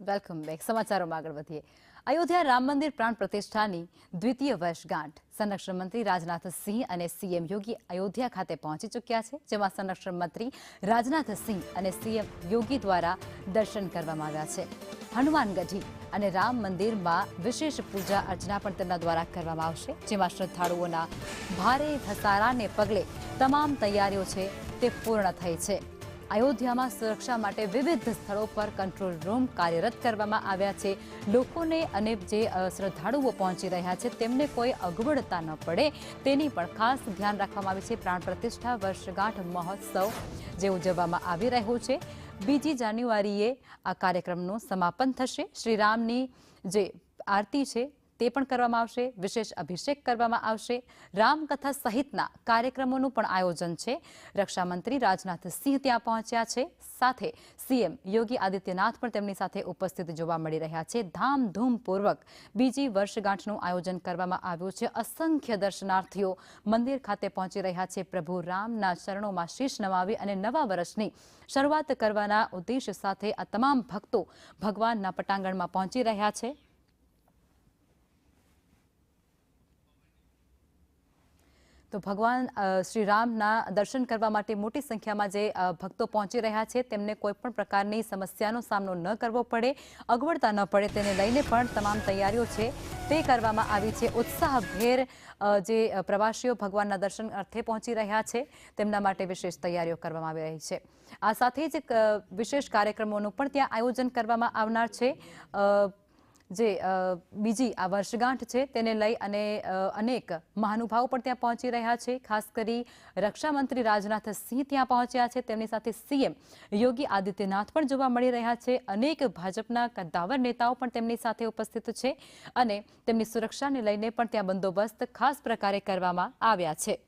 Welcome back. સમાચારોમાં આગળ વધીએ. અયોધ્યા રામ મંદિર પ્રાણ પ્રતિષ્ઠાની દ્વિતીય વર્ષગાંઠ સંરક્ષણ મંત્રી રાજનાથ સિંહ અને સીએમ યોગી અયોધ્યા ખાતે પહોંચી ચૂક્યા છે, જેમાં સંરક્ષણ મંત્રી રાજનાથ સિંહ અને સીએમ યોગી દ્વારા દર્શન કરવામાં આવ્યા છે. હનુમાનગઢી અને રામ મંદિરમાં વિશેષ પૂજા અર્ચના પણ તેમના દ્વારા કરવામાં આવશે, જેમાં શ્રદ્ધાળુઓના ભારે ધસારાને પગલે તમામ તૈયારીઓ છે તે પૂર્ણ થઈ છે. અયોધ્યામાં સુરક્ષા માટે વિવિધ સ્થળો પર કંટ્રોલ રૂમ કાર્યરત કરવામાં આવ્યા છે. લોકોને અને જે શ્રદ્ધાળુઓ પહોંચી રહ્યા છે તેમને કોઈ અગવડતા ન પડે તેની પણ ખાસ ધ્યાન રાખવામાં આવી છે. પ્રાણ પ્રતિષ્ઠા વર્ષગાંઠ મહોત્સવ જે ઉજવવામાં આવી રહ્યો છે, 2 જાન્યુઆરીએ આ કાર્યક્રમનું સમાપન થશે. શ્રીરામની જે આરતી છે તે પણ કરવામાં આવશે, વિશેષ અભિષેક કરવામાં આવશે. રામકથા સહિતના કાર્યક્રમોનું પણ આયોજન છે. રક્ષામંત્રી રાજનાથ સિંહ ત્યાં પહોંચ્યા છે, સાથે સીએમ યોગી આદિત્યનાથ પણ તેમની સાથે ઉપસ્થિત જોવા મળી રહ્યા છે. ધામધૂમપૂર્વક 2જી વર્ષગાંઠનું આયોજન કરવામાં આવ્યું છે. અસંખ્ય દર્શનાર્થીઓ મંદિર ખાતે પહોંચી રહ્યા છે. પ્રભુ રામના ચરણોમાં શીશ નમાવી અને નવા વર્ષની શરૂઆત કરવાના ઉદ્દેશ સાથે આ તમામ ભક્તો ભગવાનના પટાંગણમાં પહોંચી રહ્યા છે. તો ભગવાન શ્રી રામના દર્શન કરવા માટે મોટી સંખ્યામાં જે ભક્તો પહોંચી રહ્યા છે તેમને કોઈ પણ પ્રકારની સમસ્યાનો સામનો ન કરવો પડે, અગવડતા ન પડે તેને લઈને પણ તમામ તૈયારીઓ છે તે કરવામાં આવી છે. ઉત્સાહભેર જે પ્રવાસીઓ ભગવાનના દર્શન અર્થે પહોંચી રહ્યા છે તેમના માટે વિશેષ તૈયારીઓ કરવામાં આવી રહી છે. આ સાથે જ વિશેષ કાર્યક્રમોનું પણ ત્યાં આયોજન કરવામાં આવનાર છે. જે બીજી આ વર્ષગાંઠ છે તેને લઈ અને અનેક મહાનુભાવો પણ ત્યાં પહોંચી રહ્યા છે. ખાસ કરી રક્ષામંત્રી રાજનાથ સિંહ ત્યાં પહોંચ્યા છે, તેમની સાથે સીએમ યોગી આદિત્યનાથ પણ જોવા મળી રહ્યા છે. અનેક ભાજપના કદ્દાવર નેતાઓ પણ તેમની સાથે ઉપસ્થિત છે અને તેમની સુરક્ષાને લઈને પણ ત્યાં બંદોબસ્ત ખાસ પ્રકારે કરવામાં આવ્યા છે.